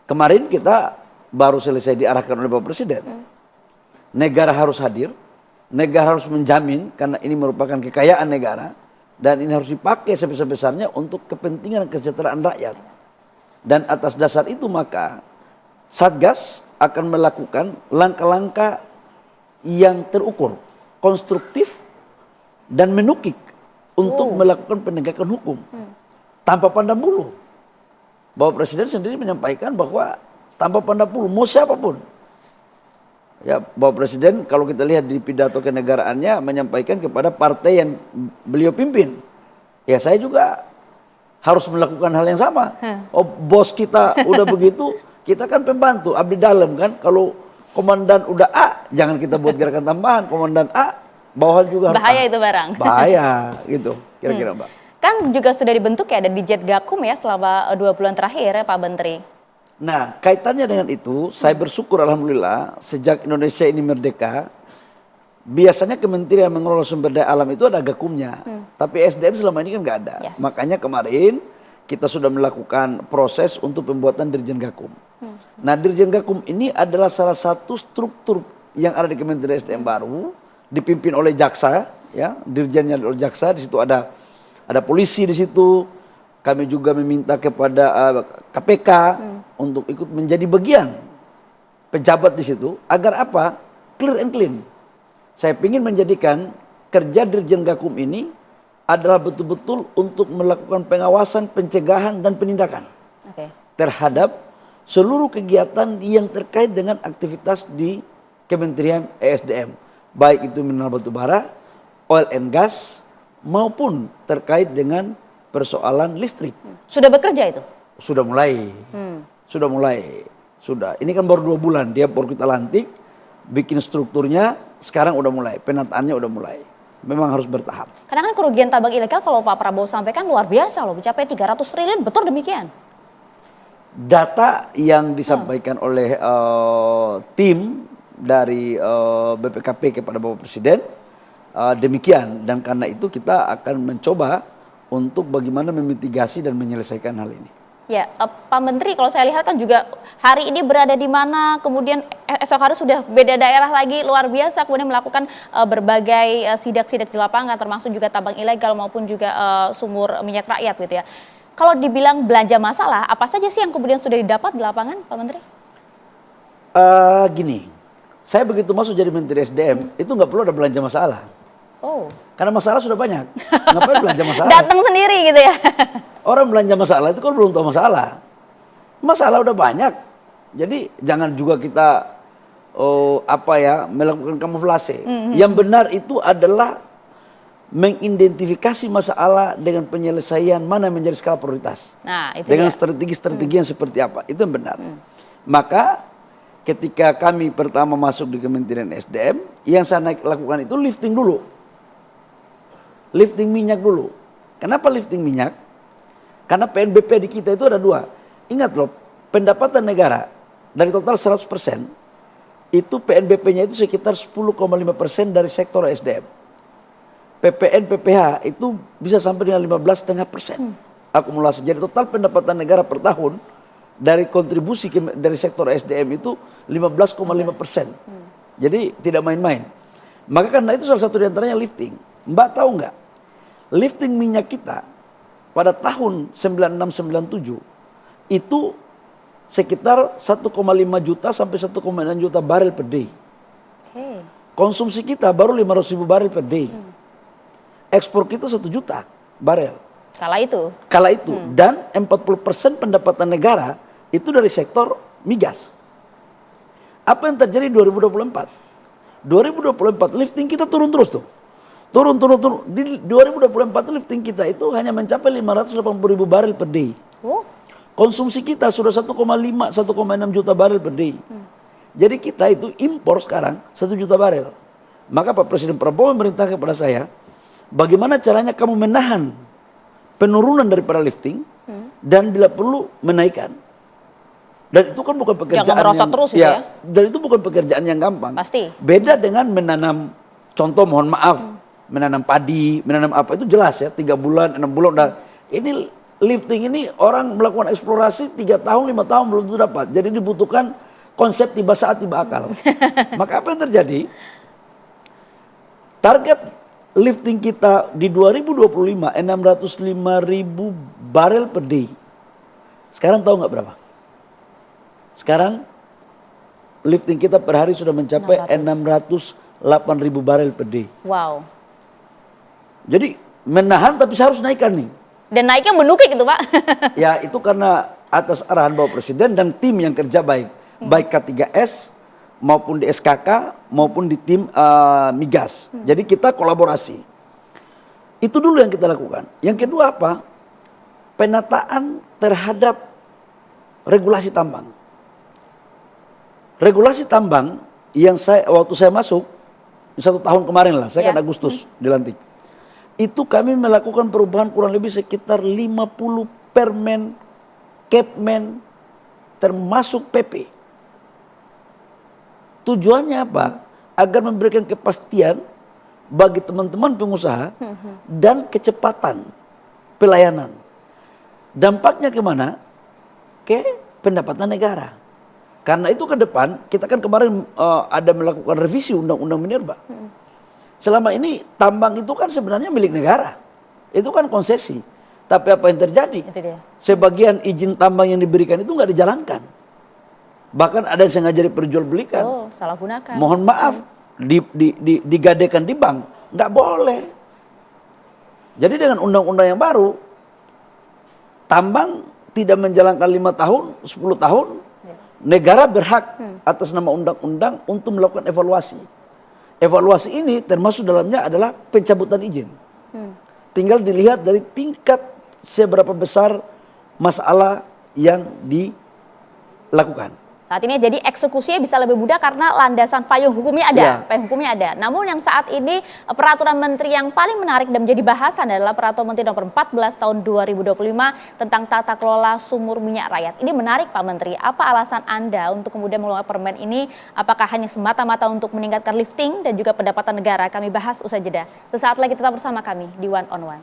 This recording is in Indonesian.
Kemarin kita baru selesai diarahkan oleh Bapak Presiden. Negara harus hadir, negara harus menjamin karena ini merupakan kekayaan negara dan ini harus dipakai sebesar-besarnya untuk kepentingan kesejahteraan rakyat. Dan atas dasar itu maka Satgas akan melakukan langkah-langkah yang terukur, konstruktif dan menukik untuk melakukan penegakan hukum tanpa pandang bulu. Bapak Presiden sendiri menyampaikan bahwa tanpa pandang bulu mau siapapun. Ya, Bapak Presiden kalau kita lihat di pidato kenegaraannya menyampaikan kepada partai yang beliau pimpin. Ya saya juga harus melakukan hal yang sama. Oh bos kita udah begitu, kita kan pembantu, abdi dalam kan. Kalau komandan udah A, jangan kita buat gerakan tambahan. Komandan A, bawahan juga harus bahaya A. itu barang. Bahaya gitu, kira-kira Mbak. Kan juga sudah dibentuk ya, ada Ditjengakum ya selama 2 bulan terakhir ya Pak Menteri. Nah kaitannya dengan itu, saya bersyukur alhamdulillah sejak Indonesia ini merdeka, biasanya kementerian yang mengelola sumber daya alam itu ada gakumnya. Tapi SDM selama ini kan nggak ada. Makanya kemarin kita sudah melakukan proses untuk pembuatan Dirjen Gakum. Nah Dirjen Gakum ini adalah salah satu struktur yang ada di Kementerian SDM baru, dipimpin oleh jaksa, ya dirjennya oleh jaksa, di situ ada polisi di situ. Kami juga meminta kepada KPK untuk ikut menjadi bagian pejabat di situ agar apa? Clear and clean. Saya ingin menjadikan kerja Dirjen Gakum ini adalah betul-betul untuk melakukan pengawasan, pencegahan dan penindakan terhadap seluruh kegiatan yang terkait dengan aktivitas di Kementerian ESDM, baik itu mineral batu bara, oil and gas, maupun terkait dengan persoalan listrik. Sudah bekerja itu? Sudah mulai. Sudah. Ini kan baru 2 bulan, dia baru kita lantik, bikin strukturnya, sekarang udah mulai, penataannya udah mulai. Memang harus bertahap. Karena kan kerugian tambang ilegal kalau Pak Prabowo sampaikan luar biasa loh, mencapai 300 triliun, betul demikian? Data yang disampaikan oleh tim dari BPKP kepada Bapak Presiden, demikian, dan karena itu kita akan mencoba untuk bagaimana memitigasi dan menyelesaikan hal ini. Ya, Pak Menteri, kalau saya lihat kan juga hari ini berada di mana, kemudian esok hari sudah beda daerah lagi, luar biasa, kemudian melakukan berbagai sidak-sidak di lapangan, termasuk juga tambang ilegal maupun juga sumur minyak rakyat gitu ya. Kalau dibilang belanja masalah, apa saja sih yang kemudian sudah didapat di lapangan, Pak Menteri? Gini, saya begitu masuk jadi Menteri SDM, itu nggak perlu ada belanja masalah. Karena masalah sudah banyak. Ngapain belanja masalah? Datang sendiri gitu ya. Orang belanja masalah itu kan belum tahu masalah. Masalah udah banyak. Jadi jangan juga kita melakukan kamuflase. Yang benar itu adalah mengidentifikasi masalah dengan penyelesaian mana yang menjadi skala prioritas. Nah, itu dengan dia. strategi-strategi yang seperti apa. Itu yang benar. Maka ketika kami pertama masuk di Kementerian SDM, yang saya lakukan itu lifting dulu. Lifting minyak dulu. Kenapa lifting minyak? Karena PNBP di kita itu ada 2. Ingat loh, pendapatan negara dari total 100%, itu PNBP-nya itu sekitar 10,5% dari sektor SDM. PPN, PPH itu bisa sampai dengan 15,5% akumulasi. Jadi total pendapatan negara per tahun dari kontribusi dari sektor SDM itu 15,5%. Jadi tidak main-main. Maka karena itu salah satu diantaranya lifting. Mbak tahu nggak? Lifting minyak kita pada tahun 96-97 itu sekitar 1,5 juta sampai 1,6 juta barel per day. Konsumsi kita baru 500.000 barel per day. Ekspor kita 1 juta barel. Kala itu. Dan 40% pendapatan negara itu dari sektor migas. Apa yang terjadi 2024? 2024 lifting kita turun terus tuh. Turun. Di 2024 lifting kita itu hanya mencapai 580.000 barel per day. Konsumsi kita sudah 1,5, 1,6 juta barel per day. Jadi kita itu impor sekarang 1 juta barel. Maka Pak Presiden Prabowo memerintahkan kepada saya, bagaimana caranya kamu menahan penurunan daripada lifting dan bila perlu menaikkan. Dan itu kan bukan pekerjaan jangan merosot terus gitu ya. Dan itu bukan pekerjaan yang gampang. Pasti. Beda dengan menanam, contoh mohon maaf, menanam padi, menanam apa itu jelas ya, 3 bulan, 6 bulan. Ini lifting ini orang melakukan eksplorasi 3 tahun, 5 tahun belum tentu dapat. Jadi dibutuhkan konsep tiba saat, tiba akal. Maka apa yang terjadi? Target lifting kita di 2025 605.000 barel per day. Sekarang tahu nggak berapa? Sekarang lifting kita per hari sudah mencapai 608.000 barel per day. Wow. Jadi menahan tapi saya harus naikkan nih. Dan naiknya menukik itu Pak. Ya itu karena atas arahan Bapak Presiden dan tim yang kerja baik. Baik K3S maupun di SKK maupun di tim migas. Jadi kita kolaborasi. Itu dulu yang kita lakukan. Yang kedua apa? Penataan terhadap regulasi tambang. Regulasi tambang yang waktu saya masuk 1 tahun kemarin lah, saya kan Agustus dilantik. Itu kami melakukan perubahan kurang lebih sekitar 50 permen, Kepmen, termasuk PP. Tujuannya apa? Agar memberikan kepastian bagi teman-teman pengusaha dan kecepatan pelayanan. Dampaknya kemana? Ke pendapatan negara. Karena itu ke depan, kita kan kemarin ada melakukan revisi Undang-Undang Minerba. Selama ini tambang itu kan sebenarnya milik negara. Itu kan konsesi. Tapi apa yang terjadi? Itu dia. Sebagian izin tambang yang diberikan itu nggak dijalankan. Bahkan ada yang sengaja diperjualbelikan. Oh, salah gunakan. Mohon maaf, digadekan di bank. Nggak boleh. Jadi dengan undang-undang yang baru, tambang tidak menjalankan 5 tahun, 10 tahun, negara berhak atas nama undang-undang untuk melakukan evaluasi. Evaluasi ini termasuk dalamnya adalah pencabutan izin. Tinggal dilihat dari tingkat seberapa besar masalah yang dilakukan. Saat ini jadi eksekusinya bisa lebih mudah karena landasan payung hukumnya ada, Ya. payung hukumnya ada. Namun yang saat ini peraturan menteri yang paling menarik dan menjadi bahasan adalah peraturan menteri nomor 14 tahun 2025 tentang tata kelola sumur minyak rakyat. Ini menarik Pak Menteri, apa alasan Anda untuk kemudian mengeluarkan permen ini? Apakah hanya semata-mata untuk meningkatkan lifting dan juga pendapatan negara? Kami bahas usai jeda. Sesaat lagi tetap bersama kami di One on One.